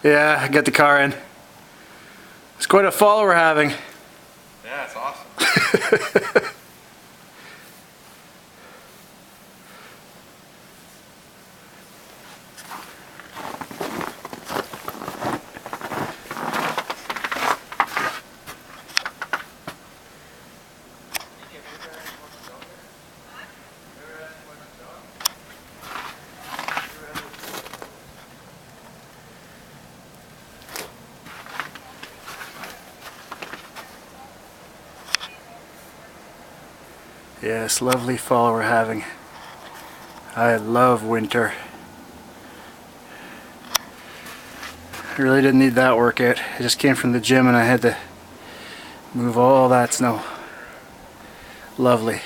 Yeah, get the car in. It's quite a fall we're having. Yeah, it's awesome. Yes, lovely fall we're having. I love winter. I really didn't need that workout. I just came from the gym and I had to move all that snow. Lovely.